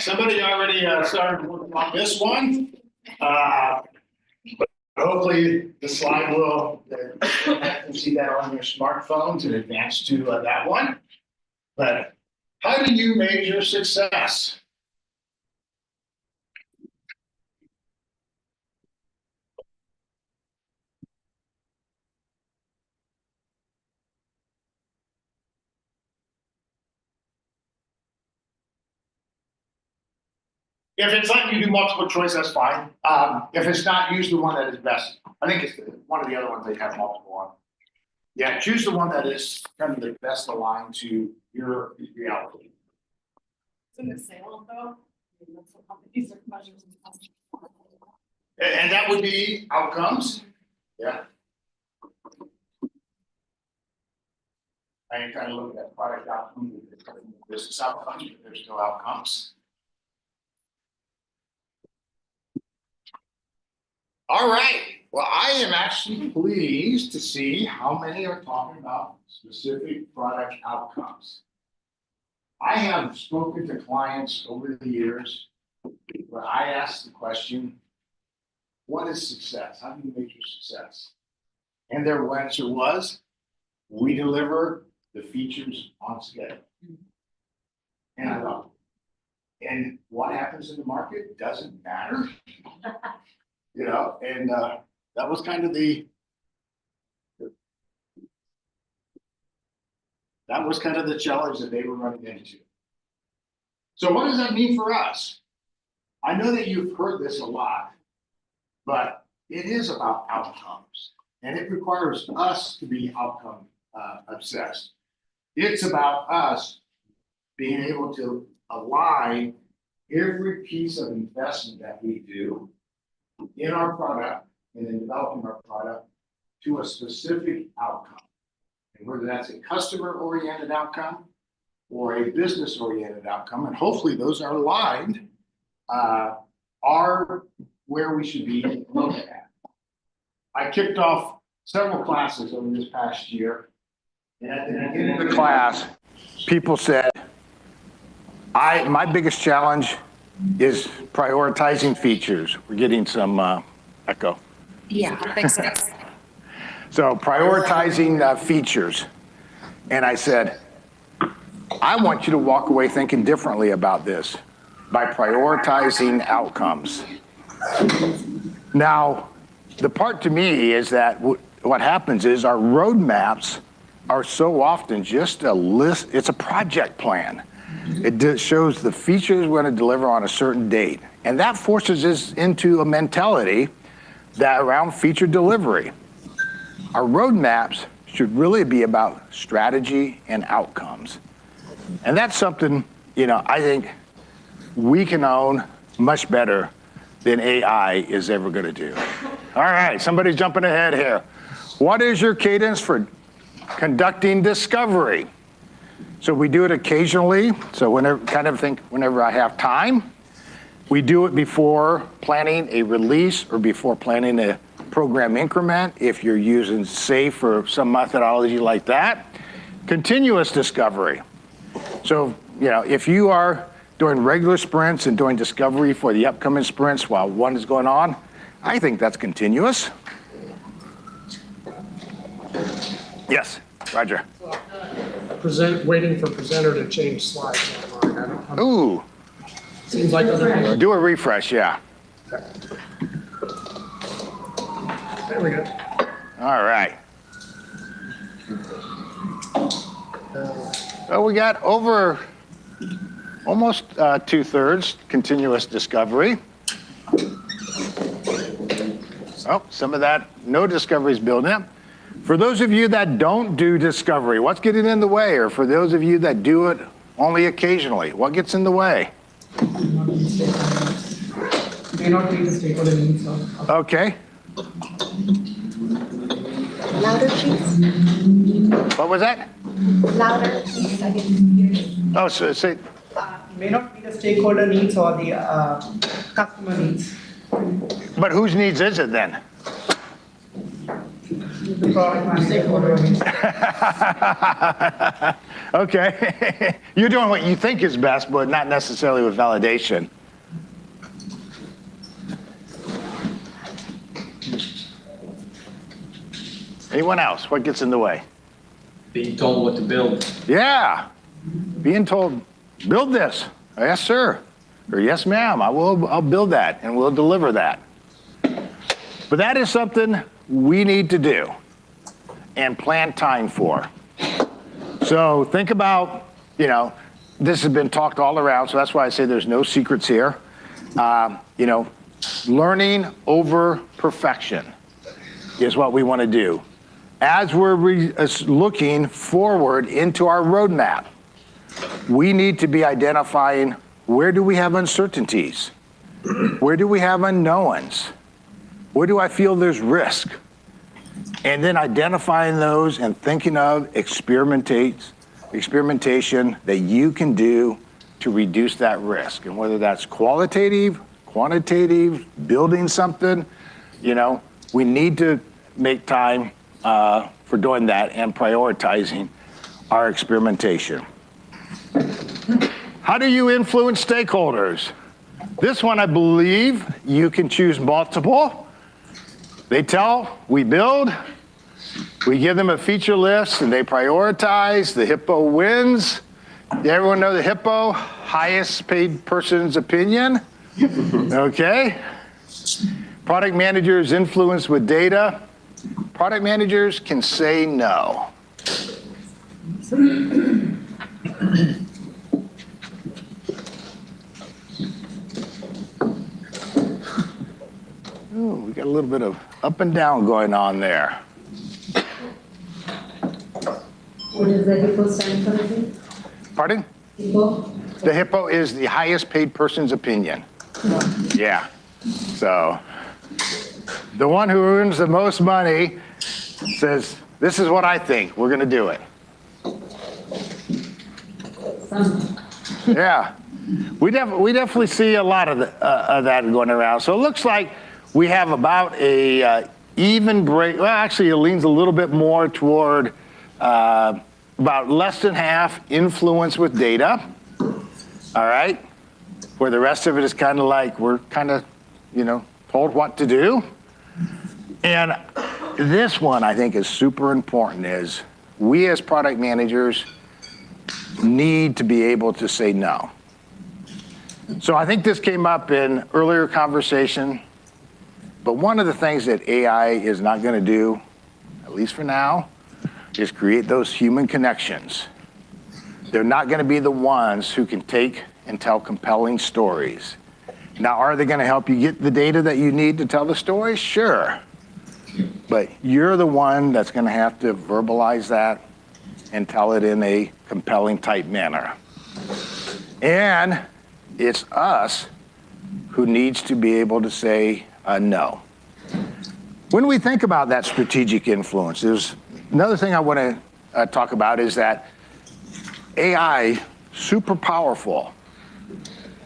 somebody already started working on this one. But hopefully the slide will, you can see that on your smartphones and advance to that one. But how do you measure success? If it's letting you do multiple choice, that's fine. If it's not, use the one that is best. I think it's one of the other ones they have multiple on. Yeah, choose the one that is kind of the best aligned to your reality. Isn't it sales though? That's what companies are measuring. And that would be outcomes. Yeah. I can kind of look at product outcomes, business outcomes, but there's still outcomes. All right. Well, I am actually pleased to see how many are talking about specific product outcomes. I have spoken to clients over the years where I asked the question, what is success? How do you measure success? And their answer was, we deliver the features on schedule. And I love it. And what happens in the market doesn't matter. You know, and that was kind of the challenge that they were running into. So what does that mean for us? I know that you've heard this a lot, but it is about outcomes, and it requires us to be outcome obsessed. It's about us being able to align every piece of investment that we do in our product and in developing our product to a specific outcome. And whether that's a customer-oriented outcome or a business-oriented outcome, and hopefully those are aligned, are where we should be looking at. I kicked off several classes over this past year, and at the beginning of the class, people said, my biggest challenge is prioritizing features. We're getting some echo. Yeah, thanks. So prioritizing features. And I said, I want you to walk away thinking differently about this by prioritizing outcomes. Now, the part to me is that what happens is our roadmaps are so often just a list, it's a project plan. It shows the features we're going to deliver on a certain date. And that forces us into a mentality that around feature delivery. Our roadmaps should really be about strategy and outcomes. And that's something, you know, I think we can own much better than AI is ever going to do. All right, somebody's jumping ahead here. What is your cadence for conducting discovery? So we do it occasionally. So whenever I have time, we do it before planning a release or before planning a program increment. If you're using SAFe or some methodology like that, continuous discovery. So, you know, if you are doing regular sprints and doing discovery for the upcoming sprints while one is going on, I think that's continuous. Yes, Roger. Waiting for presenter to change slides online. Ooh. Seems like other people. Do a refresh, yeah. There we go. All right. So we got over almost 2/3 continuous discovery. Oh, some of that, no discovery is building up. For those of you that don't do discovery, what's getting in the way? Or for those of you that do it only occasionally, what gets in the way? May not be the stakeholder needs. Okay. Louder, please. What was that? Louder, please. I didn't hear you. Oh, so say. May not be the stakeholder needs or the customer needs. But whose needs is it then? The product manager, stakeholder needs. Okay. You're doing what you think is best, but not necessarily with validation. Anyone else? What gets in the way? Being told what to build. Yeah. Being told, build this. Yes, sir. Or yes, ma'am. I'll build that and we'll deliver that. But that is something we need to do and plan time for. So think about, this has been talked all around, so that's why I say there's no secrets here. Learning over perfection is what we want to do. As we're looking forward into our roadmap, we need to be identifying where do we have uncertainties? Where do we have unknowns? Where do I feel there's risk? And then identifying those and thinking of experimentation that you can do to reduce that risk. And whether that's qualitative, quantitative, building something, we need to make time for doing that and prioritizing our experimentation. How do you influence stakeholders? This one, I believe, you can choose multiple. They tell, we build, we give them a feature list, and they prioritize. The hippo wins. Everyone know the hippo? Highest paid person's opinion. Okay. Product managers influence with data. Product managers can say no. Ooh, we got a little bit of up and down going on there. What does the hippo stand for again? Pardon? Hippo? The hippo is the highest paid person's opinion. Yeah. So the one who earns the most money says, this is what I think, we're going to do it. Yeah. We definitely see a lot of that going around. So it looks like we have about a even break. Well, actually, it leans a little bit more toward about less than half influence with data. All right. Where the rest of it is kind of like we're kind of, told what to do. And this one I think is super important is we as product managers need to be able to say no. So I think this came up in earlier conversation, but one of the things that AI is not going to do, at least for now, is create those human connections. They're not going to be the ones who can take and tell compelling stories. Now, are they going to help you get the data that you need to tell the story? Sure. But you're the one that's going to have to verbalize that and tell it in a compelling type manner. And it's us who needs to be able to say no. When we think about that strategic influence, there's another thing I want to talk about is that AI, super powerful,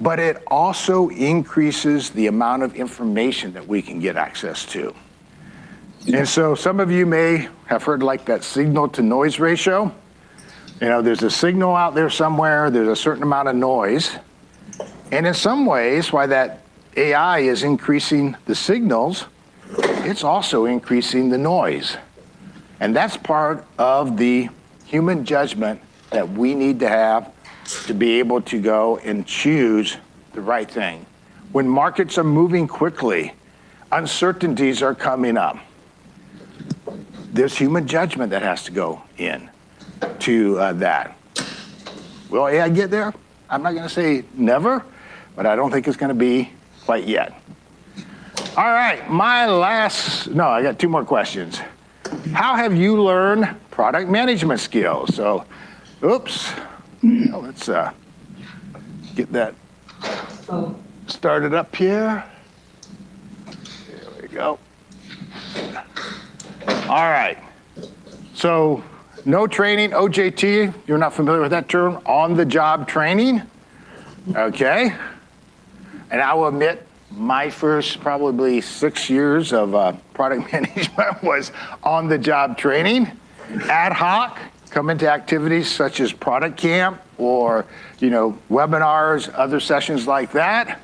but it also increases the amount of information that we can get access to. And so some of you may have heard like that signal to noise ratio. There's a signal out there somewhere, there's a certain amount of noise. And in some ways, why that AI is increasing the signals, it's also increasing the noise. And that's part of the human judgment that we need to have to be able to go and choose the right thing. When markets are moving quickly, uncertainties are coming up. There's human judgment that has to go in to that. Will AI get there? I'm not going to say never, but I don't think it's going to be quite yet. All right, I got two more questions. How have you learned product management skills? So, let's get that started up here. There we go. All right. So, no training, OJT, you're not familiar with that term, on-the-job training. Okay. And I will admit, my first probably 6 years of product management was on-the-job training, ad hoc, come into activities such as product camp or, webinars, other sessions like that.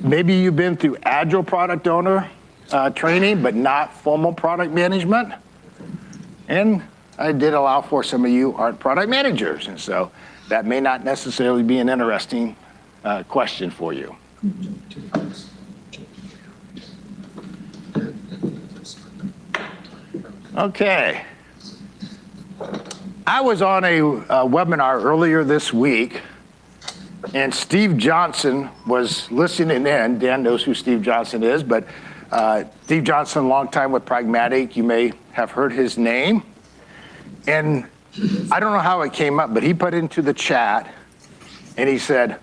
Maybe you've been through agile product owner training, but not formal product management. And I did allow for some of you aren't product managers, and so that may not necessarily be an interesting question for you. Okay. I was on a webinar earlier this week, and Steve Johnson was listening in. Dan knows who Steve Johnson is, but Steve Johnson, a long time with Pragmatic, you may have heard his name. And I don't know how it came up, but he put into the chat, and he said,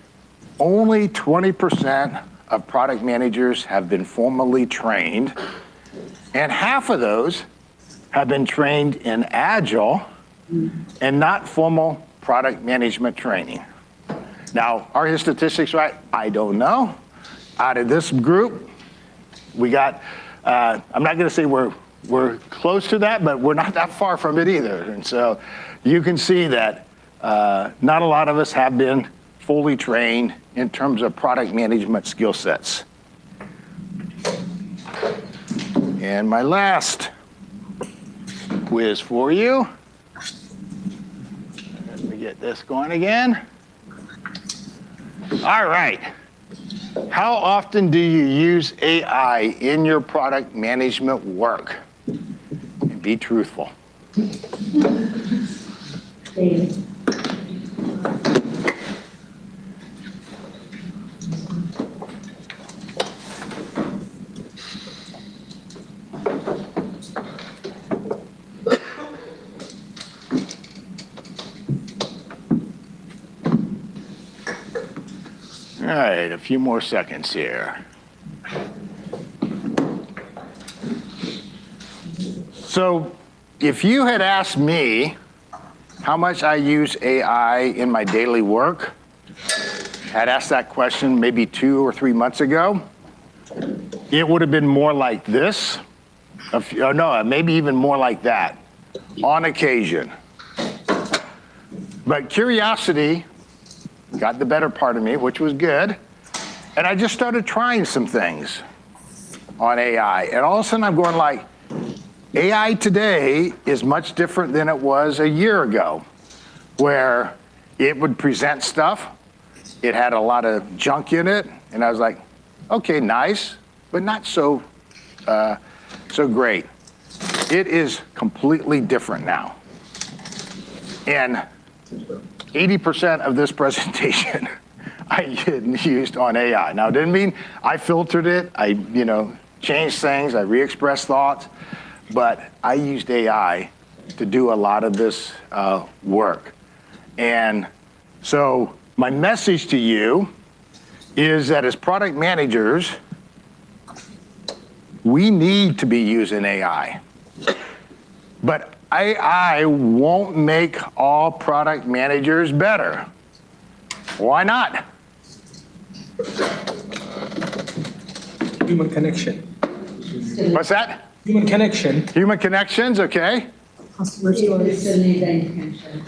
only 20% of product managers have been formally trained, and half of those have been trained in Agile and not formal product management training. Now, are his statistics right? I don't know. Out of this group, we got, I'm not gonna say we're close to that, but we're not that far from it either. And so you can see that not a lot of us have been fully trained in terms of product management skill sets. And my last quiz for you. Let me get this going again. All right. How often do you use AI in your product management work? And be truthful. Daily. All right, a few more seconds here. So if you had asked me how much I use AI in my daily work, had asked that question maybe 2 or 3 months ago, it would have been more like this. No, maybe even more like that, on occasion. But curiosity got the better part of me, which was good. And I just started trying some things on AI. And all of a sudden I'm going like, AI today is much different than it was a year ago, where it would present stuff. It had a lot of junk in it. And I was like, okay, nice, but not so great. It is completely different now. And 80% of this presentation I used on AI. Now, it didn't mean I filtered it, I changed things, I re-expressed thoughts, but I used AI to do a lot of this work. And so my message to you is that as product managers, we need to be using AI. But AI won't make all product managers better. Why not? Human connection. What's that? Human connection. Human connections, okay. Customer stories. Still need the intention.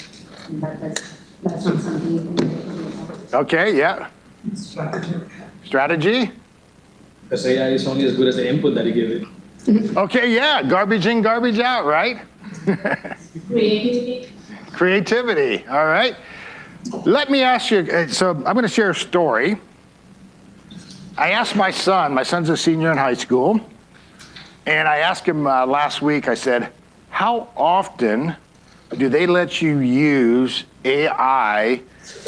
That's not something you can do. Okay, yeah. Strategy? Because AI is only as good as the input that you give it. Okay, yeah, garbage in, garbage out, right? Creativity. Creativity, all right. Let me ask you, so I'm gonna share a story. I asked my son's a senior in high school, and I asked him last week, I said, how often do they let you use AI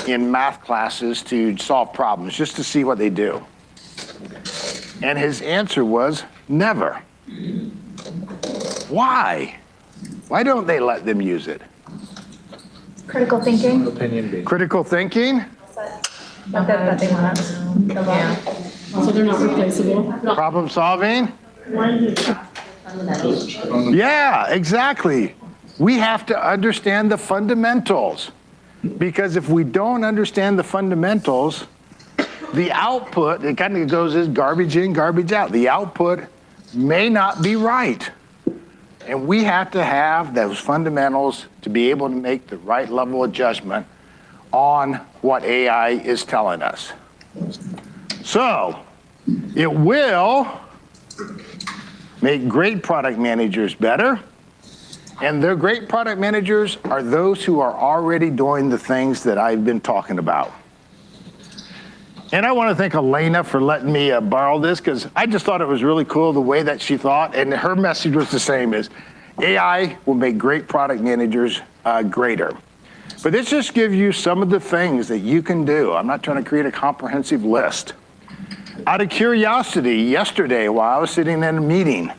in math classes to solve problems, just to see what they do? And his answer was, never. Why? Why don't they let them use it? Critical thinking. Critical thinking? That they want to. So they're not replaceable. Problem solving? Yeah, exactly. We have to understand the fundamentals. Because if we don't understand the fundamentals, the output, it kind of goes as garbage in, garbage out. The output may not be right. And we have to have those fundamentals to be able to make the right level of judgment on what AI is telling us. So it will make great product managers better. And their great product managers are those who are already doing the things that I've been talking about. And I want to thank Elena for letting me borrow this, because I just thought it was really cool the way that she thought, and her message was the same as AI will make great product managers greater. But this just gives you some of the things that you can do. I'm not trying to create a comprehensive list. Out of curiosity, yesterday while I was sitting in a meeting,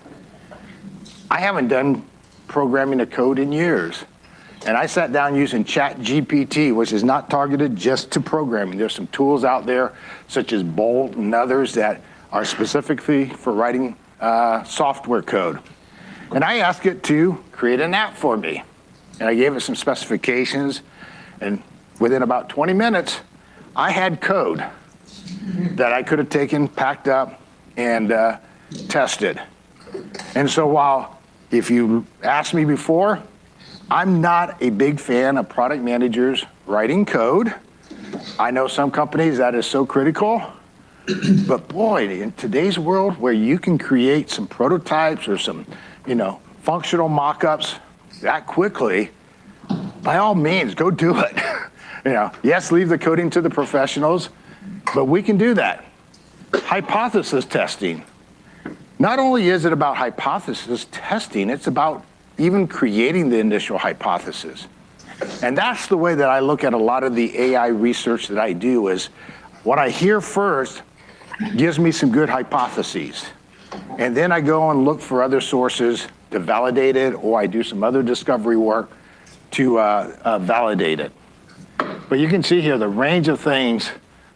I haven't done programming a code in years. And I sat down using ChatGPT, which is not targeted just to programming. There's some tools out there, such as Bolt and others, that are specifically for writing software code. And I asked it to create an app for me. And I gave it some specifications. And within about 20 minutes, I had code that I could have taken, packed up, and tested. And so while, if you asked me before, I'm not a big fan of product managers writing code. I know some companies that is so critical, but boy, in today's world where you can create some prototypes or some, functional mock-ups that quickly, by all means, go do it. Yes, leave the coding to the professionals, but we can do that. Hypothesis testing. Not only is it about hypothesis testing, it's about even creating the initial hypothesis. And that's the way that I look at a lot of the AI research that I do, is what I hear first gives me some good hypotheses. And then I go and look for other sources to validate it, or I do some other discovery work to validate it. But you can see here the range of things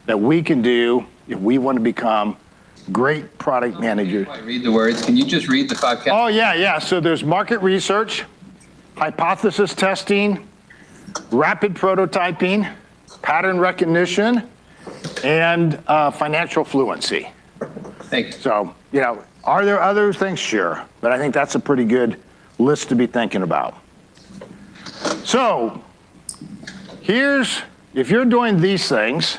that we can do if we want to become great product managers. Read the words. Can you just read the 5 categories? Oh, yeah. So there's market research, hypothesis testing, rapid prototyping, pattern recognition, and financial fluency. Thank you. So, are there other things? Sure. But I think that's a pretty good list to be thinking about. So if you're doing these things,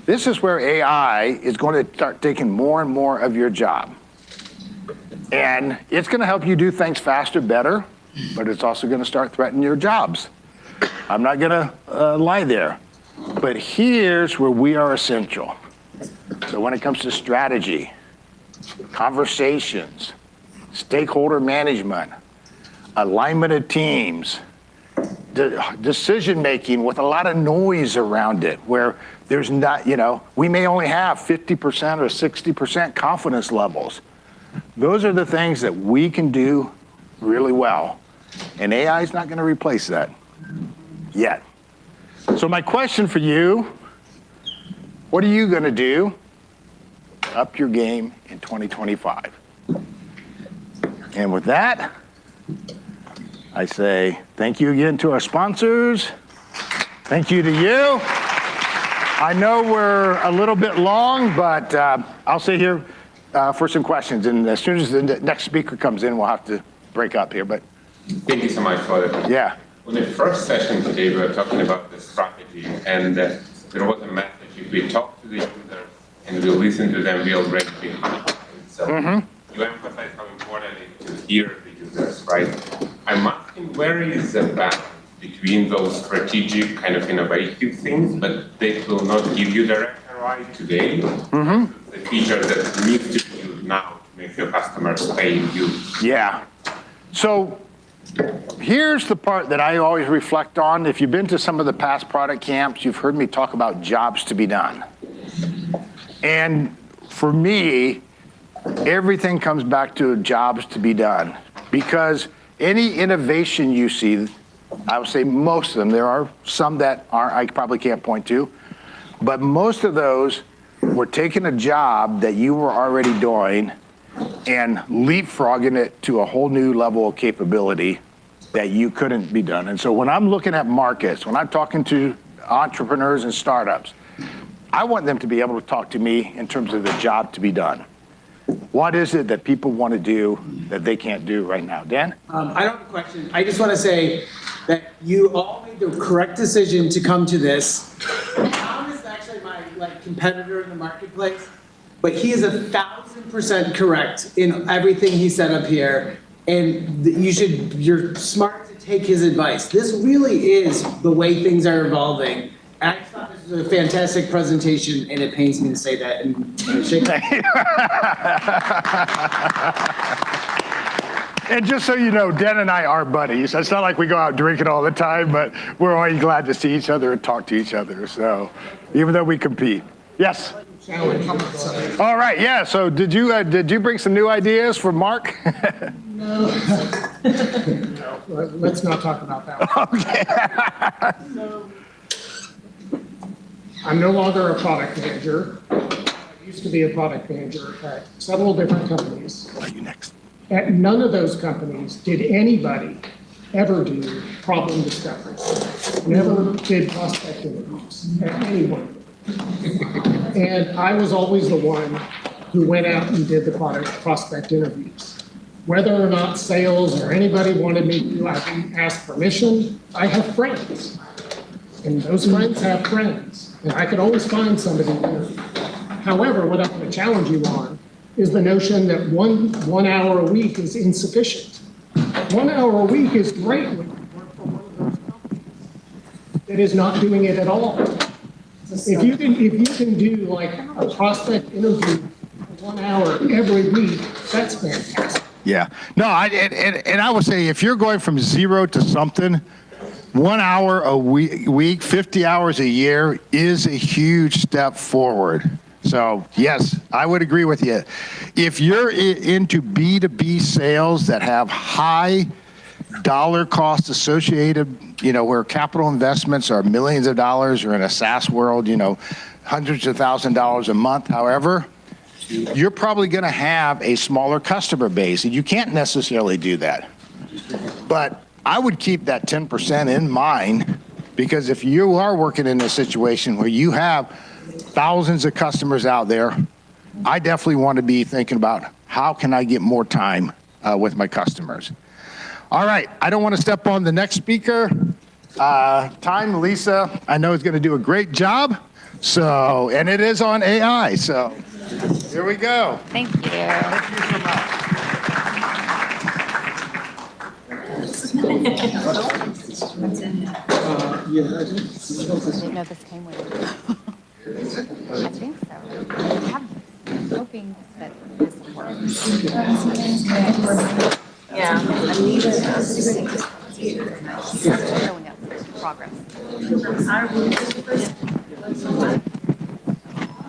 this is where AI is going to start taking more and more of your job. And it's going to help you do things faster, better, but it's also going to start threatening your jobs. I'm not going to lie there. But here's where we are essential. So when it comes to strategy, conversations, stakeholder management, alignment of teams, decision making with a lot of noise around it, where there's not, we may only have 50% or 60% confidence levels. Those are the things that we can do really well. And AI is not going to replace that yet. So my question for you, what are you going to do to up your game in 2025? And with that, I say thank you again to our sponsors. Thank you to you. I know we're a little bit long, but I'll stay here for some questions. And as soon as the next speaker comes in, we'll have to break up here. But thank you so much for that. Yeah. On the first session today, we were talking about the strategy, and there was a message: if we talk to the users and we listen to them, we already behind. So you emphasize how important it is to hear the users, right? I'm asking, where is the balance between those strategic kind of innovative things, but they will not give you direct ROI today, the feature that needs to be used now to make your customers stay in use? Yeah. So here's the part that I always reflect on. If you've been to some of the past product camps, you've heard me talk about jobs to be done. And for me, everything comes back to jobs to be done, because any innovation you see, I would say most of them, there are some that I probably can't point to, but most of those were taking a job that you were already doing and leapfrogging it to a whole new level of capability that you couldn't be done. And so when I'm looking at markets, when I'm talking to entrepreneurs and startups, I want them to be able to talk to me in terms of the job to be done. What is it that people want to do that they can't do right now? Dan? I don't have a question. I just want to say that you all made the correct decision to come to this. Tom is actually my competitor in the marketplace, but he is 1,000% correct in everything he said up here. And you're smart to take his advice. This really is the way things are evolving. I thought this was a fantastic presentation, and it pains me to say that. And shake And just so you know, Dan and I are buddies. It's not like we go out drinking all the time, but we're always glad to see each other and talk to each other. So even though we compete. Yes? All right, yeah. So did you bring some new ideas for Mark? No, let's not talk about that one. Okay. I'm no longer a product manager. I used to be a product manager at several different companies. Are you next? At none of those companies did anybody ever do problem discovery. Never did prospect interviews at any one of them. And I was always the one who went out and did the prospect interviews. Whether or not sales or anybody wanted me to, I didn't ask permission. I have friends, and those friends have friends, and I could always find somebody to interview. However, what I'm going to challenge you on is the notion that one hour a week is insufficient. 1 hour a week is great when you work for one of those companies that is not doing it at all. If you can do like a prospect interview for 1 hour every week, that's fantastic. Yeah. No, and I would say if you're going from zero to something, 1 hour a week, 50 hours a year is a huge step forward. So yes, I would agree with you. If you're into B2B sales that have high dollar costs associated, where capital investments are millions of dollars, or in a SaaS world, hundreds of $1,000s a month, however, you're probably going to have a smaller customer base, and you can't necessarily do that. But I would keep that 10% in mind, because if you are working in a situation where you have thousands of customers out there, I definitely want to be thinking about how can I get more time with my customers. All right, I don't want to step on the next speaker. Lisa, I know is going to do a great job. So, and it is on AI. So, here we go. Thank you. Thank you so much. I didn't know this came with it. I think so. I'm hoping that this works. Yeah. Showing up progress.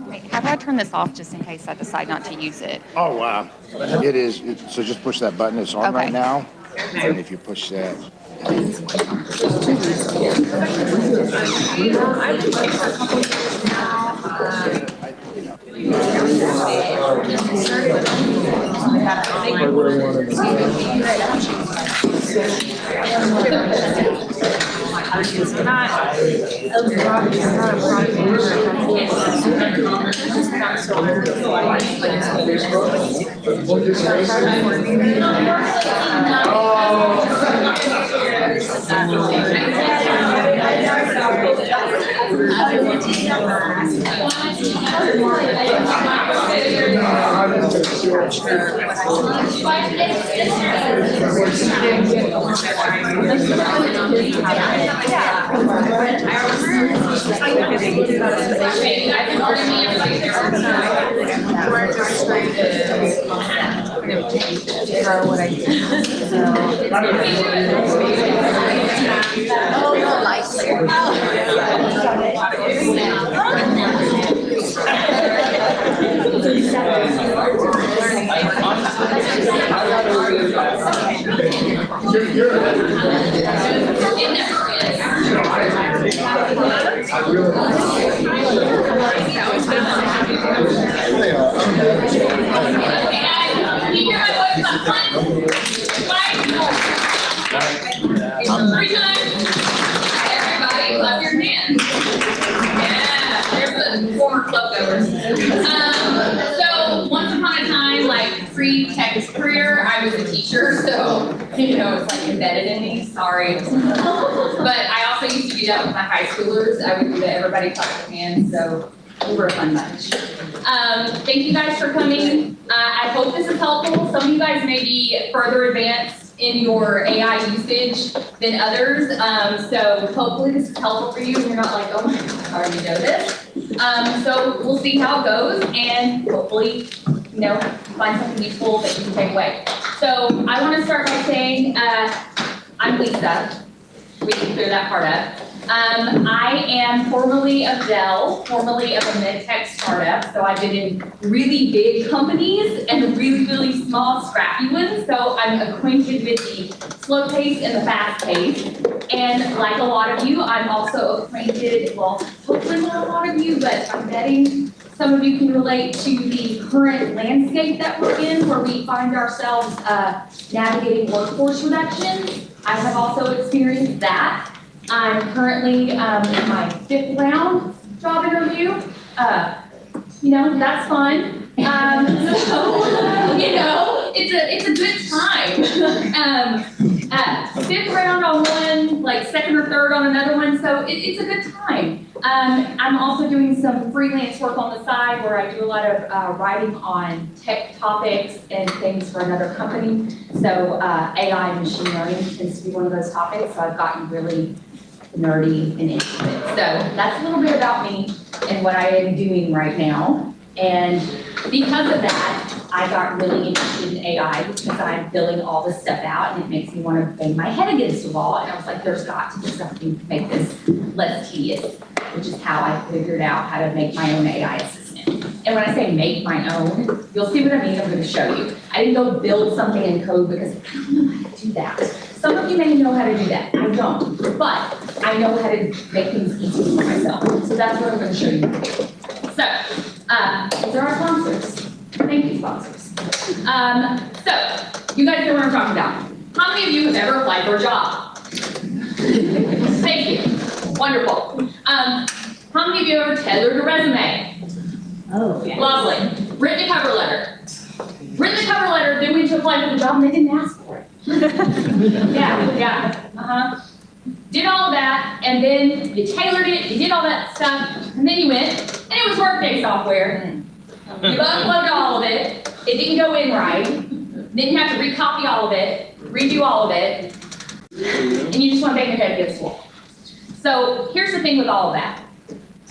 Wait, how do I turn this off just in case I decide not to use it? Oh, wow. It is. So just push that button. It's on right now. And if you push that. It's not Everybody, clap your hands. Yeah, there's the former club goers. So once upon a time, like pre-tech career, I was a teacher, so you know it's like embedded in me. Sorry, but I also used to do that with my high schoolers. I would do that. Everybody clap their hands. So we were a fun bunch. Thank you guys for coming. I hope this is helpful. Some of you guys may be further advanced in your AI usage than others. So hopefully this is helpful for you and you're not like, oh my God, I already know this. So we'll see how it goes and hopefully, you know, find something useful that you can take away. So I want to start by saying, I'm Lisa. We can clear that part up. I am formerly of Dell, formerly of a medtech startup. So I've been in really big companies and really, really small, scrappy ones. So I'm acquainted with the slow pace and the fast pace. And like a lot of you, I'm also acquainted, well, hopefully not a lot of you, but I'm betting some of you can relate to the current landscape that we're in, where we find ourselves navigating workforce reductions. I have also experienced that. I'm currently in my 5th round job interview. You know, that's fun. So, you know, it's a good time. 5th round on one, like 2nd or 3rd on another one, so it's a good time. I'm also doing some freelance work on the side where I do a lot of writing on tech topics and things for another company. So AI and machine learning tends to be one of those topics, so I've gotten really nerdy and into it. So that's a little bit about me and what I am doing right now. And because of that, I got really interested in AI because I'm filling all this stuff out and it makes me want to bang my head against the wall. And I was like, there's got to be something to make this less tedious, which is how I figured out how to make my own AI assistant. And when I say make my own, you'll see what I mean. I'm going to show you. I didn't go build something in code because I don't know how to do that. Some of you may know how to do that. I don't. But I know how to make things easy for myself. So that's what I'm going to show you. So, these are our sponsors. Thank you, sponsors. So, you guys know what I'm talking about. How many of you have ever applied for a job? Thank you. Wonderful. How many of you have ever tailored a resume? Oh, yeah. Lovely. Written a cover letter. Written a cover letter, then went to apply for the job and they didn't ask for it. Yeah. Did all of that, and then you tailored it, you did all that stuff, and then you went, and it was Workday software. You uploaded all of it, it didn't go in right, then you have to recopy all of it, redo all of it, and you just want to bang your head against the wall. So here's the thing with all of that.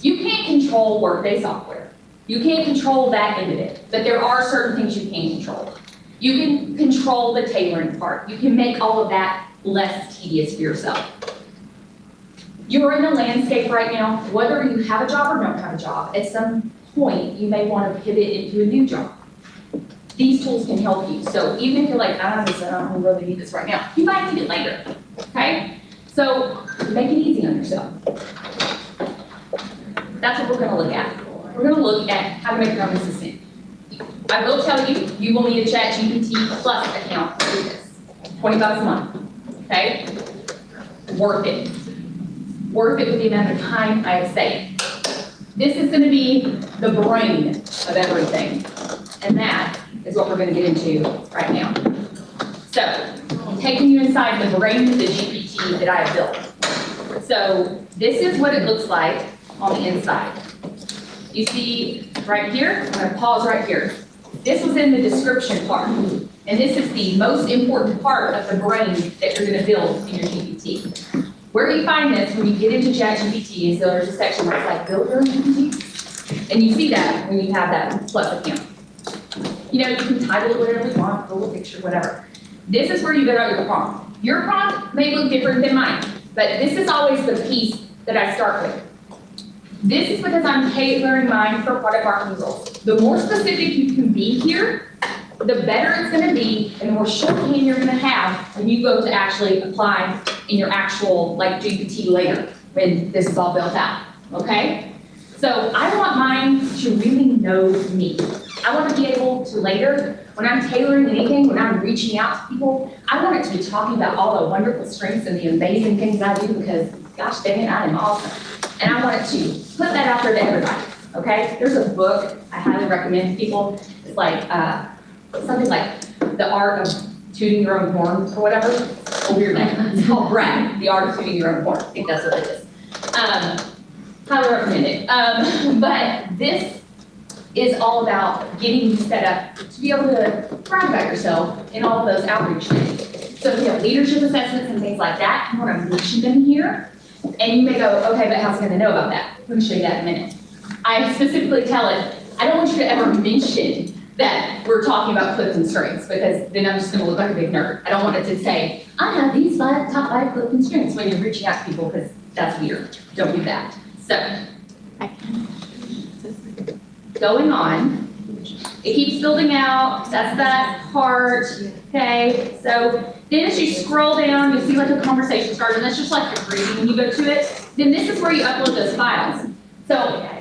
You can't control Workday software. You can't control that end of it, but there are certain things you can control. You can control the tailoring part. You can make all of that less tedious for yourself. You're in a landscape right now, whether you have a job or don't have a job, at some point you may want to pivot into a new job. These tools can help you. So even if you're like, I don't really need this right now, you might need it later, okay? So make it easy on yourself. That's what we're going to look at. We're going to look at how to make your own assistant. I will tell you, you will need a ChatGPT Plus account to do this. $20 a month, okay? Worth it. Worth it with the amount of time I have saved. This is going to be the brain of everything. And that is what we're going to get into right now. So, I'm taking you inside the brain of the GPT that I have built. So, this is what it looks like on the inside. You see right here, I'm going to pause right here. This was in the description part. And this is the most important part of the brain that you're going to build in your GPT. Where you find this when you get into ChatGPT is there's a section where it's like build your own GPT. And you see that when you have that Plus account. You know, you can title it whatever you want, pull a picture, whatever. This is where you get out your prompt. Your prompt may look different than mine, but this is always the piece that I start with. This is because I'm tailoring mine for product marketing roles. The more specific you can be here, the better it's going to be, and the more shorthand you're going to have when you go to actually apply in your actual like GPT later when this is all built out. Okay? So I want mine to really know me. I want to be able to later, when I'm tailoring anything, when I'm reaching out to people, I want it to be talking about all the wonderful strengths and the amazing things I do because, gosh dang it, I am awesome. And I want it to put that out there to everybody. okay? There's a book I highly recommend to people. It's like, something like The Art of Tooting Your Own Horn or whatever. A weird name. It's called Brag, The Art of Tooting Your Own Horn. I think that's what it is. Highly recommend it. But this is all about getting you set up to be able to brag about yourself in all of those outreach things. So if you have leadership assessments and things like that, you want to mention them here. And you may go, okay, but how's it going to know about that? Let me show you that in a minute. I specifically tell it, I don't want you to ever mention that we're talking about Clifton strengths, because then I'm just going to look like a big nerd. I don't want it to say, I have these top five Clifton strengths when you're reaching out to people, because that's weird. Don't do that. So, going on, it keeps building out. That's that part. Okay, so then as you scroll down, you'll see like a conversation starter, and that's just like your greeting when you go to it. Then this is where you upload those files. So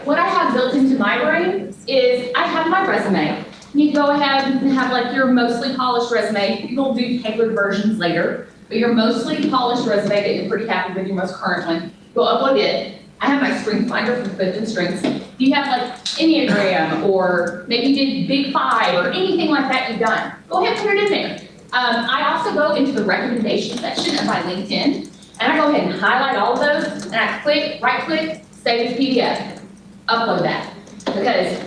what I have built into my brain is I have my resume. You go ahead and have like your mostly polished resume. You'll do tailored versions later, but your mostly polished resume that you're pretty happy with, your most current one, go upload it. I have my strength finder from Clifton Strengths. If you have like Enneagram, or maybe you did Big Five, or anything like that you've done, go ahead and put it in there. I also go into the recommendation section of my LinkedIn, and I go ahead and highlight all of those, and I right click, save as PDF, upload that. Because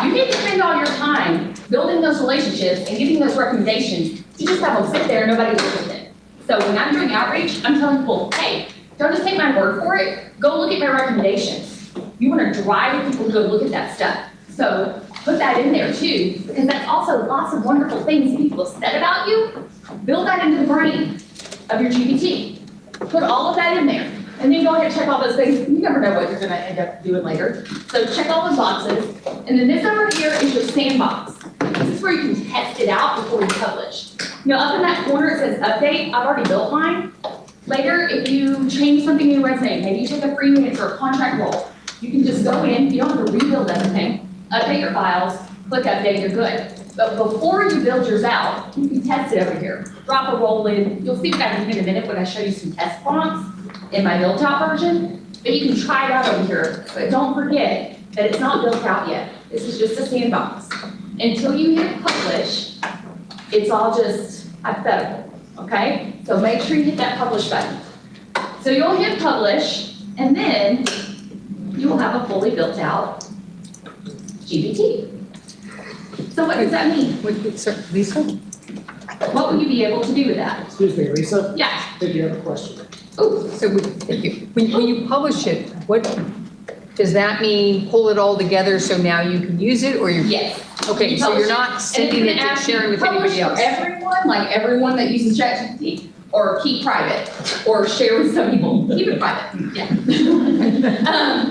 you need to spend all your time building those relationships and getting those recommendations. You just have them sit there and nobody looks at them. So when I'm doing outreach, I'm telling people, hey, don't just take my word for it, go look at my recommendations. You want to drive people to go look at that stuff. So put that in there too, because that's also lots of wonderful things people have said about you. Build that into the brain of your GPT. Put all of that in there. And then go ahead and check all those things. You never know what you're going to end up doing later. So check all those boxes. And then this over here is your sandbox. This is where you can test it out before you publish. You know, up in that corner it says update. I've already built mine. Later, if you change something in your resume, maybe you take a free minute or a contract role, you can just go in, you don't have to rebuild everything, update your files, click update, you're good. But before you build yours out, you can test it over here. Drop a role in. You'll see what I mean in a minute when I show you some test prompts in my built out version. But you can try it out over here. But don't forget that it's not built out yet. This is just a sandbox. Until you hit publish, it's all just hypothetical, okay? So make sure you hit that publish button. So you'll hit publish, and then you will have a fully built out GPT. So what does that mean? Lisa? What will you be able to do with that? Excuse me, Lisa? Yeah. I think you have a question. Oh, So thank you. When you publish it, what, does that mean pull it all together so now you can use it, or you're? yes. Okay, so you're not sending it to sharing with anybody else? Everyone, like everyone that uses ChatGPT, or keep private, or share with some people. Keep it private, yeah.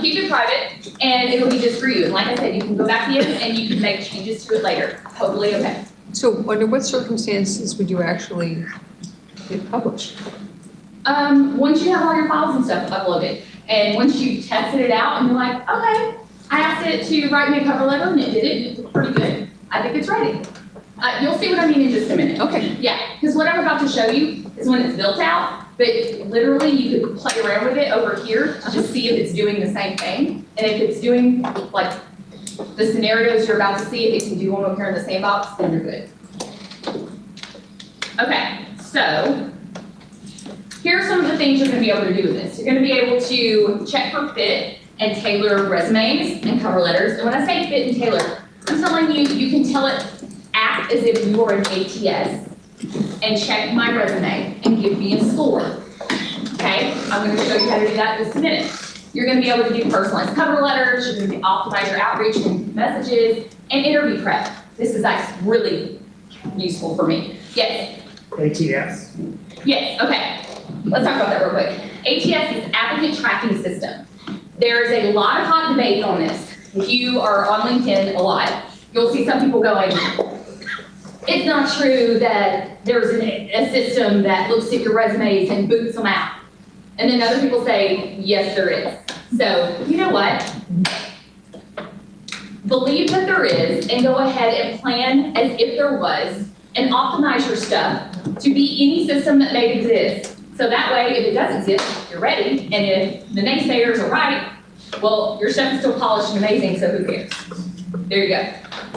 Keep it private, and it'll be just for you. And like I said, you can go back in and you can make changes to it later. Totally okay. So under what circumstances would you actually hit publish? Once you have all your files and stuff uploaded, and once you've tested it out and you're like, okay, I asked it to write me a cover letter and it did it, and it's pretty good. I think it's ready. You'll see what I mean in just a minute. Okay. Yeah, because what I'm about to show you is when it's built out, but literally you could play around with it over here to just see if it's doing the same thing. And if it's doing like the scenarios you're about to see, if it can do one over here in the sandbox, then you're good. Okay, so here are some of the things you're going to be able to do with this. You're going to be able to check for fit and tailor resumes and cover letters. And when I say fit and tailor, I'm telling you, you can tell it, act as if you were an ATS and check my resume and give me a score. Okay, I'm going to show you how to do that in just a minute. You're going to be able to do personalized cover letters, you're going to optimize your outreach and messages, and interview prep. This is actually really useful for me. Yes? ATS. Yes, okay. Let's talk about that real quick. ATS is Applicant Tracking System. There is a lot of hot debate on this. If you are on LinkedIn a lot, you'll see some people going, it's not true that there's a system that looks at your resumes and boots them out. And then other people say, yes, there is. So, you know what? Believe that there is and go ahead and plan as if there was and optimize your stuff to be any system that may exist. So that way, if it does exist, you're ready. And if the naysayers are right, Well, your stuff is still polished and amazing, so who cares? There you go.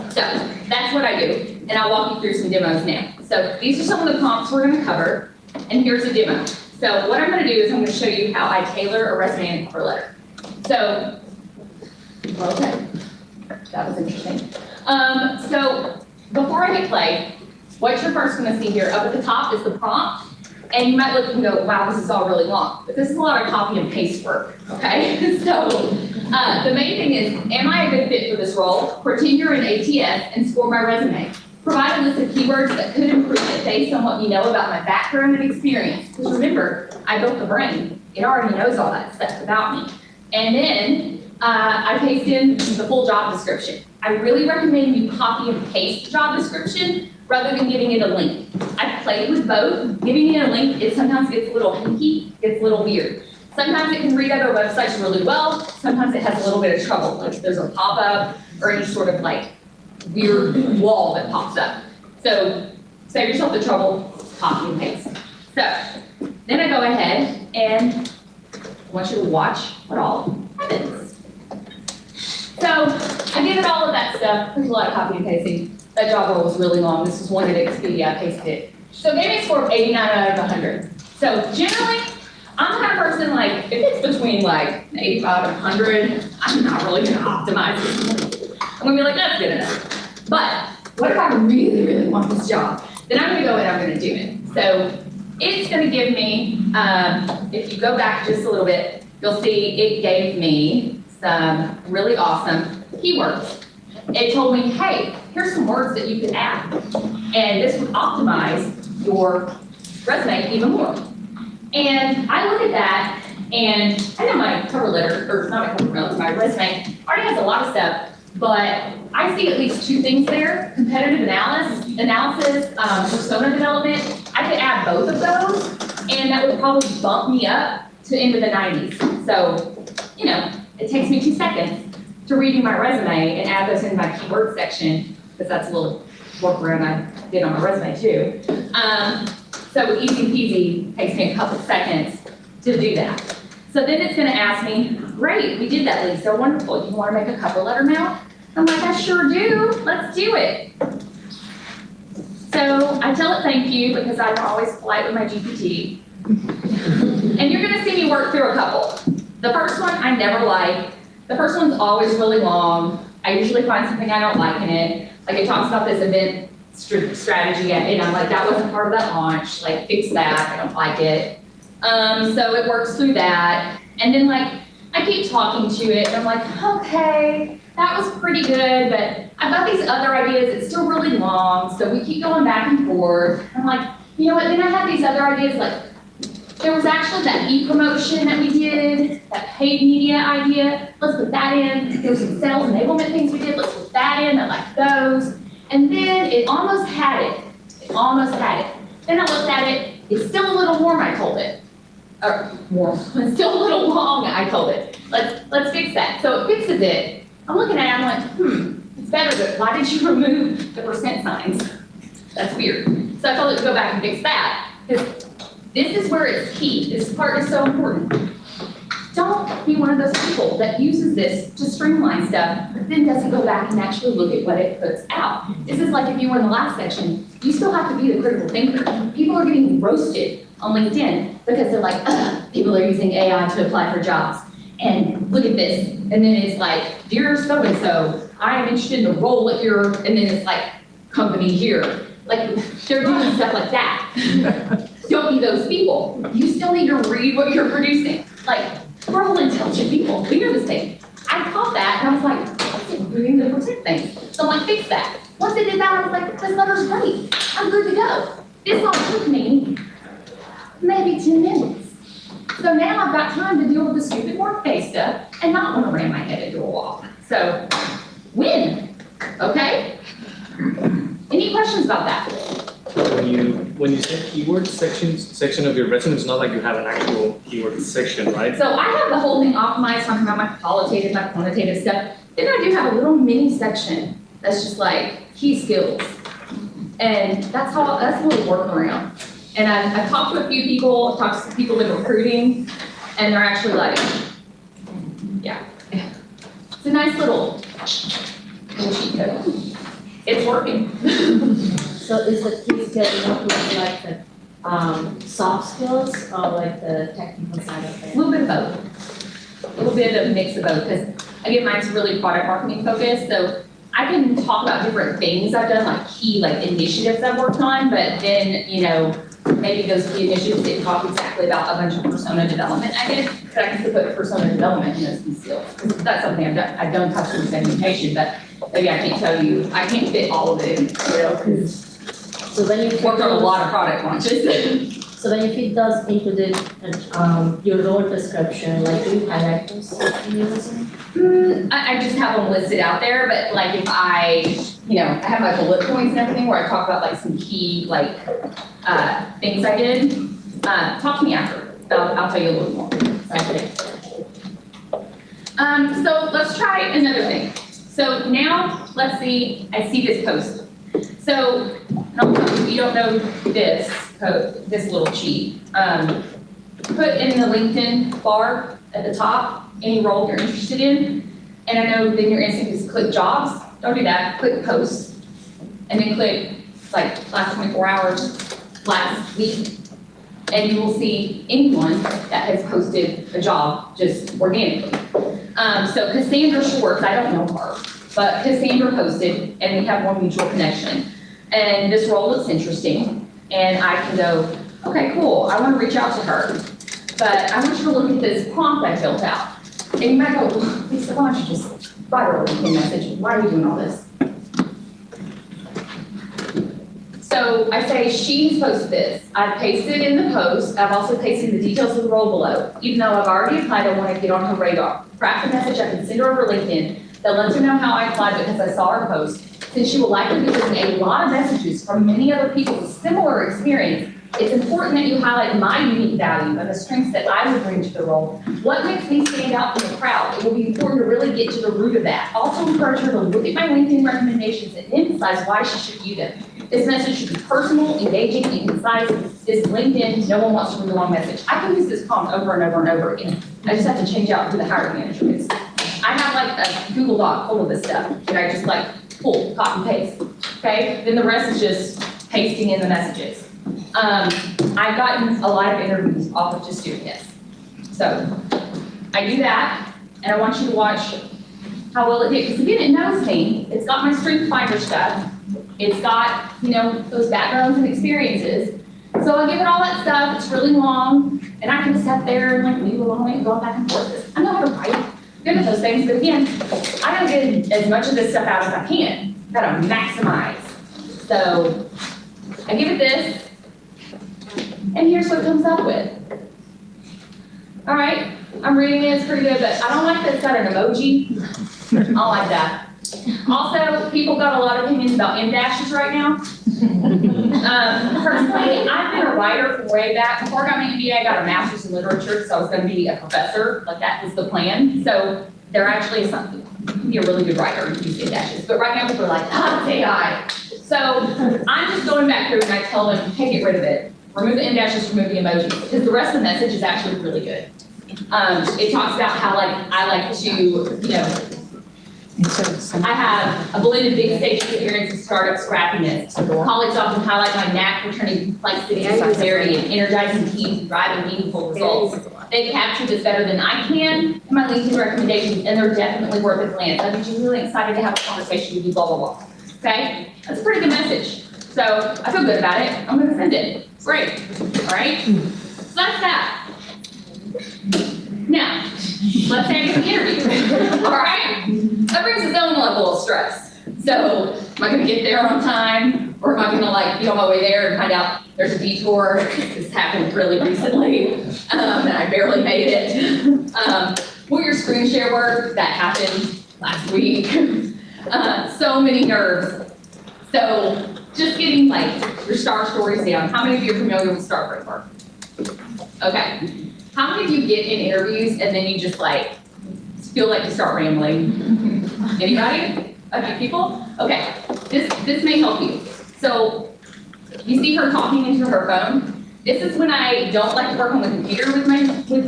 So that's what I do, and I'll walk you through some demos now. So these are some of the prompts we're gonna cover, and here's a demo. So what I'm gonna do is I'm gonna show you how I tailor a resume and cover letter. So, okay, that was interesting. So before I hit play, what you're first gonna see here up at the top is the prompt. And you might look and go, wow, this is all really long. But this is a lot of copy and paste work, okay? So the main thing is, am I a good fit for this role? For tenure in ATS and score my resume. Provide a list of keywords that could improve it based on what you know about my background and experience. Because remember, I built the brain. It already knows all that stuff about me. And then I paste in the full job description. I really recommend you copy and paste the job description rather than giving it a link. I've played with both. Giving it a link, it sometimes gets a little hinky, gets a little weird. Sometimes it can read other websites really well. Sometimes it has a little bit of trouble, like if there's a pop-up or any sort of like weird wall that pops up. So save yourself the trouble, copy and paste. So then I go ahead and I want you to watch what all happens. So I did all of that stuff. There's a lot of copy and pasting. That job role was really long. This was one at Expedia, I pasted it. So it gave me a score of 89 out of 100. So generally, I'm the kind of person like, if it's between like 85 and 100, I'm not really gonna optimize it. I'm gonna be like, that's good enough. But what if I really, really want this job? Then I'm gonna go and I'm gonna do it. So it's gonna give me, if you go back just a little bit, you'll see it gave me some really awesome keywords. It told me, hey, here's some words that you could add. And this would optimize your resume even more. And I look at that, and I know my cover letter, or not my cover letter, my resume already has a lot of stuff, but I see at least two things there: competitive analysis, persona development. I could add both of those, and that would probably bump me up to into the 90s. So, you know, it takes me 2 seconds to reading my resume and add those in my keyword section, because that's a little workaround I did on my resume too. So easy peasy, takes me a couple seconds to do that. So then it's gonna ask me, great, we did that, Lisa, wonderful. You wanna make a cover letter now? I'm like, I sure do, let's do it. So I tell it thank you, because I'm always polite with my GPT. And you're gonna see me work through a couple. The first one I never like. The first one's always really long. I usually find something I don't like in it. Like it talks about this event strategy, and I'm like, that wasn't part of that launch. Like, fix that, I don't like it. So it works through that. And then like, I keep talking to it, and I'm like, okay, that was pretty good, but I've got these other ideas, it's still really long, so we keep going back and forth. I'm like, you know what, then I have these other ideas, like, there was actually that e-promotion that we did, that paid media idea. Let's put that in. There's some sales enablement things we did. Let's put that in. I like those. And then it almost had it. It almost had it. Then I looked at it. It's still a little warm, I told it. Or warm. It's still a little long, I told it. Let's fix that. So it fixes it. I'm looking at it. I'm like, it's better, but why did you remove the percent signs? That's weird. So I told it to go back and fix that. Because this is where it's key. This part is so important. Don't be one of those people that uses this to streamline stuff, but then doesn't go back and actually look at what it puts out. This is like if you were in the last section, you still have to be the critical thinker. People are getting roasted on LinkedIn because they're like, people are using AI to apply for jobs. And look at this. And then it's like, dear so-and-so, I am interested in the role at your, and then it's like, company here. Like, they're doing stuff like that. Don't be those people. You still need to read what you're producing. Like, we're all intelligent people. We know this thing. I caught that, and I was like, what's it doing the percent thing? So I'm like, fix that. Once I did that, I was like, this letter's great. I'm good to go. This all took me maybe 10 minutes. So now I've got time to deal with the stupid workday stuff and not want to ram my head into a wall. So, win. Okay? Any questions about that? When you say keyword section of your resume, it's not like you have an actual keyword section, right? So I have the whole thing optimized, talking about my qualitative, my quantitative stuff. Then I do have a little mini section that's just like key skills. And that's a little workaround. And I've talked to a few people, I've talked to people in recruiting, and they're actually like, yeah, It's a nice little cheat code. It's working. So is the key skill more towards like the soft skills or like the technical side of A it? little bit of both. A little bit of a mix of both, because again, mine's really product marketing focused, so I can talk about different things I've done, like key like initiatives I've worked on, but then, you know, maybe those key initiatives didn't talk exactly about a bunch of persona development I did, but I can still put persona development in those key skills. Because that's something I've done customer segmentation, but maybe I can't tell you, I can't fit all of it in, you know, because So when you worked on a lot of product launches. So when you fit those into the your role description, like do you highlight those in your resume? I just have them listed out there, but like if I, you know, I have my bullet points and everything where I talk about like some key like things I did. Talk to me after. I'll tell you a little more. Okay. So let's try another thing. So now let's see. I see this post. So if you don't know this code, this little cheat, put in the LinkedIn bar at the top any role you're interested in. And I know then your instinct is click jobs. Don't do that. Click posts. And then click like last 24 hours, last week. And you will see anyone that has posted a job just organically. So Cassandra Schwartz, I don't know her, but Cassandra posted and we have one mutual connection. And this role looks interesting. And I can go, okay, cool, I want to reach out to her. But I want you to look at this prompt I filled out. And you might go, Lisa, why don't you just write her a LinkedIn message? Why are you doing all this? So I say, she's posted this. I've pasted in the post. I've also pasted the details of the role below. Even though I've already applied, I want to get on her radar. Craft a message, I can send her over LinkedIn that lets her know how I applied because I saw her post. Since she will likely be getting a lot of messages from many other people with similar experience, it's important that you highlight my unique value and the strengths that I would bring to the role. What makes me stand out from the crowd? It will be important to really get to the root of that. Also encourage her to look at my LinkedIn recommendations and emphasize why she should view them. This message should be personal, engaging, and concise. This is LinkedIn, no one wants to read a long message. I can use this prompt over and over and over again. I just have to change out who the hiring manager is. I have like a Google Doc full of this stuff that I just like pull, copy, paste, okay? Then the rest is just pasting in the messages. I've gotten a lot of interviews off of just doing this. So I do that, and I want you to watch how well it did. Because again, it knows me. It's got my strength finder stuff. It's got, you know, those backgrounds and experiences. So I give it all that stuff. It's really long, and I can sit there and like leave it alone and go back and forth. I know how to write. Good at those things, but again, I gotta get as much of this stuff out as I can. Gotta maximize. So I give it this, and here's what it comes up with. All right, I'm reading it, it's pretty good, but I don't like that it's got an emoji. I don't like that. Also, people got a lot of opinions about M dashes right now. Personally, I've been a writer from way back. Before I got my MBA, I got a master's in literature, so I was going to be a professor. Like that was the plan. So there actually is something. You can be a really good writer and use M dashes. But right now people are like, it's AI. So I'm just going back through and I tell them, hey, get rid of it. Remove the M dashes, remove the emojis. Because the rest of the message is actually really good. It talks about how I like to, you know, I have a blended big stage experience in startup scrappiness. Colleagues often highlight my knack for turning complexity into clarity and energizing teams and driving meaningful results. They capture this better than I can in my LinkedIn recommendations, and they're definitely worth a glance. I'd be really excited to have a conversation with you, blah, blah, blah. Okay? That's a pretty good message. So I feel good about it. I'm going to send it. Great. All right? So that's that. Now, let's say I get the interview. All right? That brings its own level of stress. So, am I going to get there on time? Or am I going to like be on my way there and find out there's a detour? This happened really recently, and I barely made it. Will your screen share work? That happened last week. So many nerves. So, just getting like your STAR stories down. How many of you are familiar with STAR framework? Okay. How many of you get in interviews and then you just like feel like you start rambling? Anybody? A few people? Okay. This may help you. So you see her talking into her phone. This is when I don't like to work on the computer with my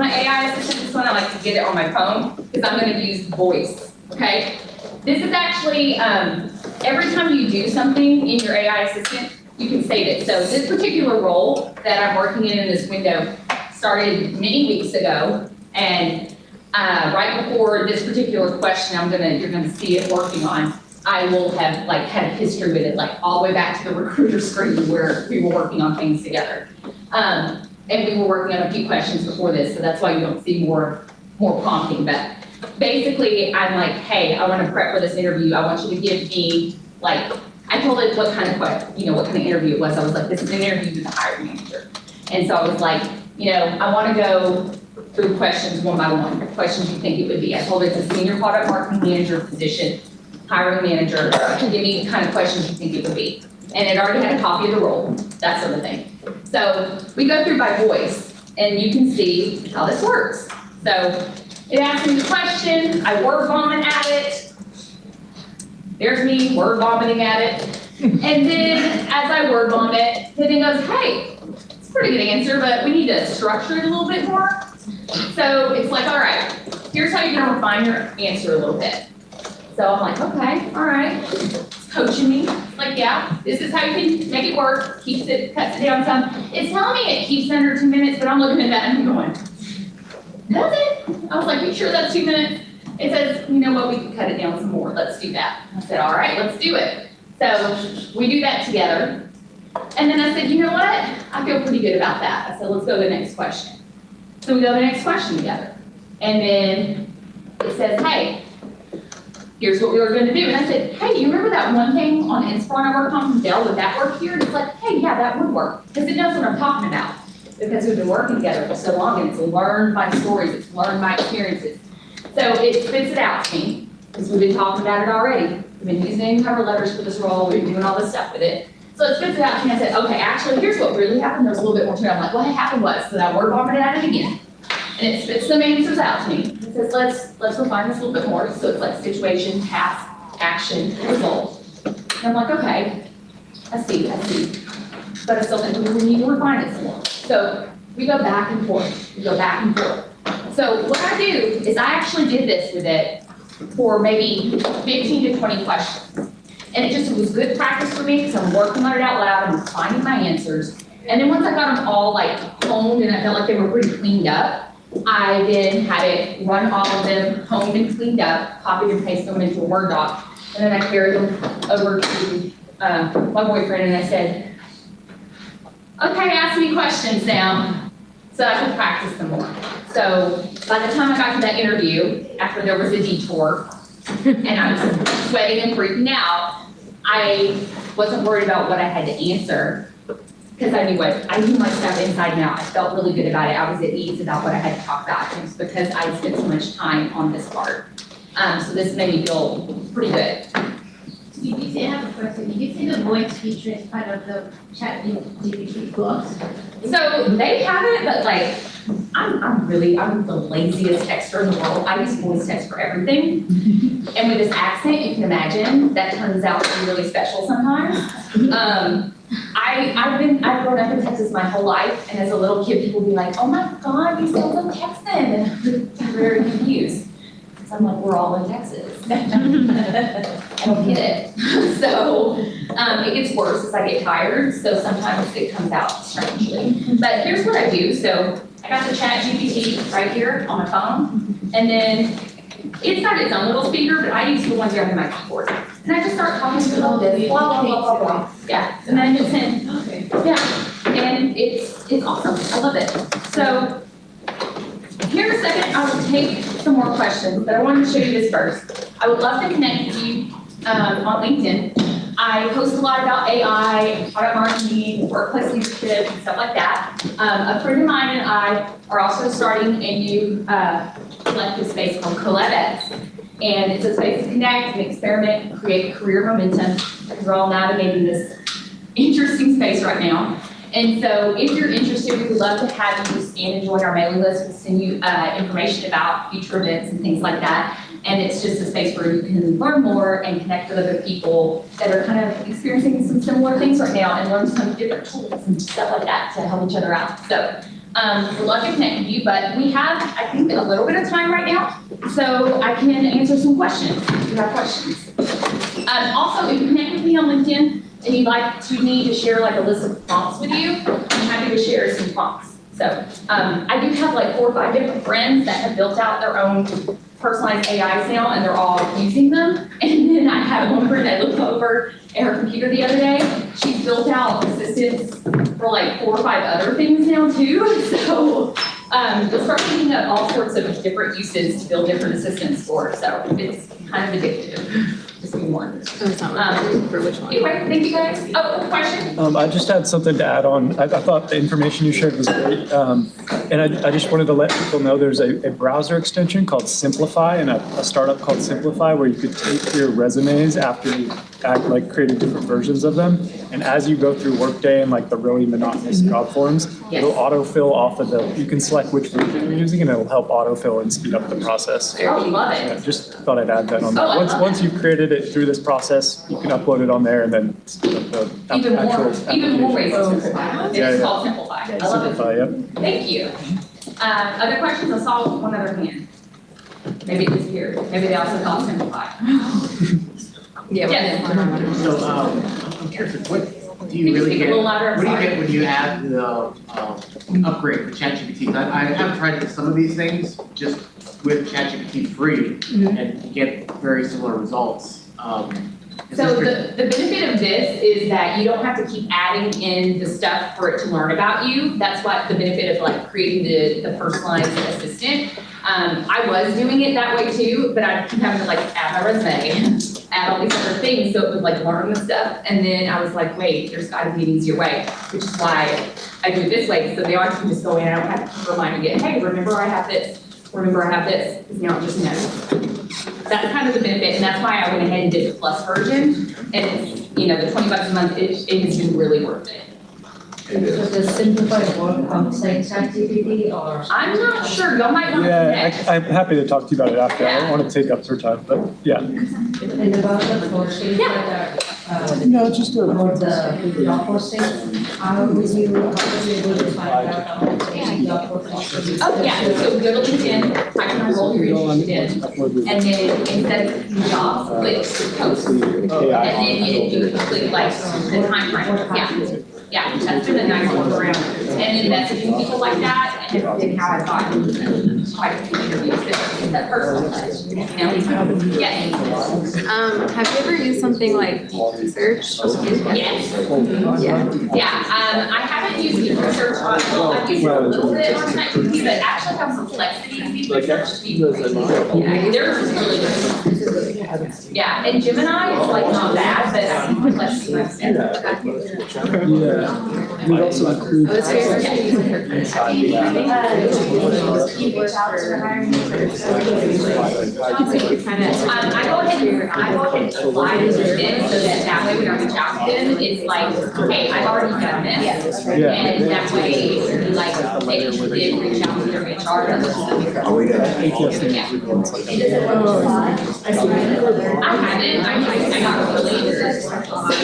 AI assistant. This is when I like to get it on my phone because I'm going to use voice Okay? This is actually, every time you do something in your AI assistant, you can save it. So this particular role that I'm working in this window started many weeks ago, and right before this particular question you're gonna see it working on, I will have like had a history with it, like all the way back to the recruiter screen where we were working on things together. And we were working on a few questions before this, so that's why you don't see more prompting. But basically, I'm like, hey, I want to prep for this interview. I want you to give me, like, I told it what kind of interview it was. I was like, this is an interview with the hiring manager. And so I was like, I want to go through questions one by one, questions you think it would be. I told it it's a senior product marketing manager position, hiring manager, give me the kind of questions you think it would be. And it already had a copy of the role, that sort of thing. So we go through by voice, and you can see how this works. So it asks me the question, I word vomit at it. There's me word vomiting at it. And then as I word vomit, the thing goes, hey, it's a pretty good answer, but we need to structure it a little bit more. So it's like, all right, here's how you're gonna refine your answer a little bit. So I'm like, okay, all right. It's coaching me. It's like, yeah, this is how you can make it work. Cuts it down some. It's telling me it keeps under 2 minutes, but I'm looking at that and I'm going, does it? I was like, you sure that's 2 minutes? It says, you know what, we can cut it down some more. Let's do that. I said, all right, let's do it. So we do that together. And then I said, you know what? I feel pretty good about that. I said, let's go to the next question. So we go to the next question together. And then it says, hey, here's what we were going to do. And I said, hey, you remember that one thing on Inspiron I worked on from Dell? Would that work here? And it's like, hey, yeah, that would work. Because it knows what I'm talking about. Because we've been working together for so long, and it's learned my stories, it's learned my experiences. So it spits it out to me, because we've been talking about it already. We've been using cover letters for this role, we've been doing all this stuff with it. So it spits it out to me, I said, okay, actually, here's what really happened. There's a little bit more to it. I'm like, what happened was that I word vomited at it again. And it spits some answers out to me. It says, let's refine this a little bit more. So it's like situation, task, action, result. And I'm like, okay, I see. But I still think we need to refine it some more. So we go back and forth. So what I do is I actually did this with it for maybe 15 to 20 questions. And it was good practice for me because I'm working on it out loud, I'm finding my answers. And then once I got them all like honed and I felt like they were pretty cleaned up, I then had it run all of them honed and cleaned up, copied and pasted them into a Word doc. And then I carried them over to my boyfriend and I said, okay, ask me questions now, so I could practice them more. So by the time I got to that interview, after there was a detour, and I was sweating and freaking out, I wasn't worried about what I had to answer, because I knew my stuff inside and out. I felt really good about it. I was at ease about what I had to talk about, and it's because I spent so much time on this part. So this made me feel pretty good. I have a question. Did you say the voice feature is part of the ChatGPT books? So they have it, but like, I'm the laziest texter in the world. I use voice text for everything. And with this accent, you can imagine, that turns out to be really special sometimes. I've grown up in Texas my whole life, and as a little kid, people would be like, oh my God, you sound so Texan. And I'm very confused. I'm like, we're all in Texas. I don't get it. So it gets worse as I get tired, so sometimes it comes out strangely. But here's what I do. So I got the ChatGPT right here on my phone, and then it's got its own little speaker, but I use the one here on my keyboard. And I just start talking to it all this, blah, blah, blah, blah, blah. Yeah, and then it's in, yeah, and it's awesome. I love it. So here in a second, I will take some more questions, but I wanted to show you this first. I would love to connect with you on LinkedIn. I post a lot about AI, product marketing, workplace leadership, and stuff like that. A friend of mine and I are also starting a new collective space called CollabX. And it's a space to connect and experiment and create career momentum, because we're all navigating this interesting space right now. And so if you're interested, we would love to have you scan and join our mailing list. We'll send you information about future events and things like that. And it's just a space where you can learn more and connect with other people that are kind of experiencing some similar things right now and learn some different tools and stuff like that to help each other out. So Would love to connect with you, but we have, I think, a little bit of time right now, so I can answer some questions if you have questions. Also, if you connect with me on LinkedIn and you'd like me to share like a list of prompts with you, I'm happy to share some prompts. So I do have like 4 or 5 different friends that have built out their own personalized AIs now, and they're all using them. And then I have one friend I looked over at her computer the other day. She's built out assistants for like 4 or 5 other things now too. So you'll start thinking of all sorts of different uses to build different assistants for. So it's kind of addictive. Just be more. For which one? Anyway, thank you guys. Oh, question? I just had something to add on. I thought the information you shared was great. And I just wanted to let people know there's a browser extension called Simplify and a startup called Simplify where you could take your resumes after you created different versions of them. And as you go through Workday and like the really monotonous job forms, it'll autofill off of you can select which version you're using and it'll help autofill and speed up the process. Oh, love it. Yeah, just thought I'd add that on there. Once you've created it through this process, you can upload it on there and then speed up the Even more ways to simplify. It's called Simplify. I love it. Simplify, yep. Thank you. Other questions? I saw one other hand. Maybe it disappeared. Maybe they also call it Simplify. Yeah. Yes. So, I'm curious, what do you Can you really speak a get, little louder? I'm what do you sorry. get when you add the upgrade for ChatGPT? I have tried some of these things just with ChatGPT free and get very similar results. So the benefit of this is that you don't have to keep adding in the stuff for it to learn about you. That's what the benefit of like creating the personalized assistant. I was doing it that way too, but I keep having to like add my resume, add all these other things so it would like learn the stuff. And then I was like, wait, there's got to be an easier way, which is why I do it this way. So they are can just go in and I don't have to keep reminding it, hey, remember I have this, remember I have this, because now it just knows. That's kind of the benefit, and that's why I went ahead and did the plus version. And it's, the $20 a month, it has been really worth it. So does Simplify work outside ChatGPT or? I'm not sure, y'all might want to Yeah, connect. I'm happy to talk to you about it after. I don't want to take up your time, but yeah. And about the postings that are, No, just for the job postings, how would you be able to find out how much job postings? Oh, yeah, so go to LinkedIn, type in the role you're interested in, and then instead of jobs, click post. And then you can click like the time frame, yeah, that's been a nice workaround. And then messaging people like that, and it's been how I've gotten quite a few interviews, that personal touch, Yes. Have you ever used something like deep search? Yes. Yeah, I haven't used deep search on, well, I've used it a little bit on ChatGPT, but actually have some complexity. They're really good. Yeah, and Gemini is like not bad, but I think complexity is better. Yeah. We'd also include. What's your favorite using her I go ahead and slide it in so that way when I reach out to them, it's like, okay, I've already done this. And that way, it's like, they did reach out to their HR. I haven't, I got really interested. Sometimes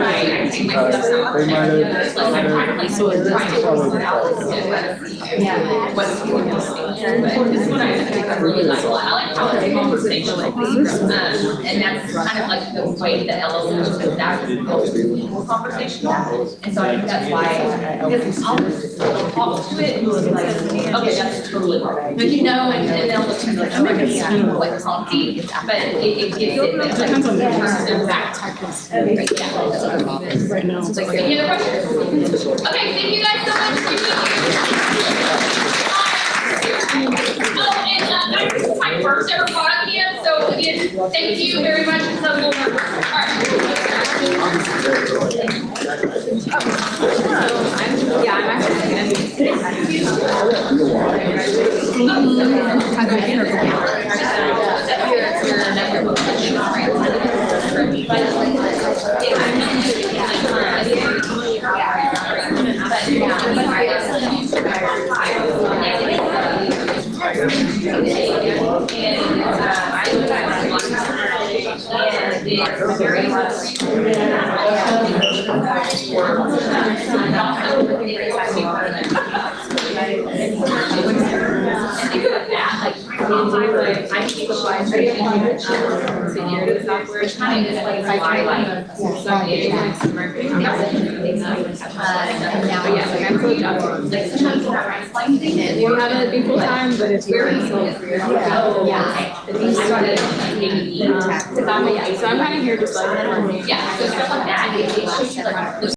I take my stuff out and I'm trying to like sort of try to sort out what's going on. But this one I think I really like a lot. I like how it's conversational. And that's kind of like the way the LLM is that more conversational. And so I think that's why, because I'll talk to it and it'll be like, okay, that's totally wrong. But and they'll look at me like, oh, I guess it's kind of like clunky, but it gives it like, depends on the person back. right now? Any other questions? Okay, thank you guys so much. Oh, and this is my first ever product again, so again, thank you very much. It's a little nervous. All right. I'm actually going Security software, it's kind of like if I try marketing, but yeah, like I'm so job. You have it be full time, but it's very so. Yeah. At least started taking so I'm kind of here just like. Yeah, so stuff like that, it's just like.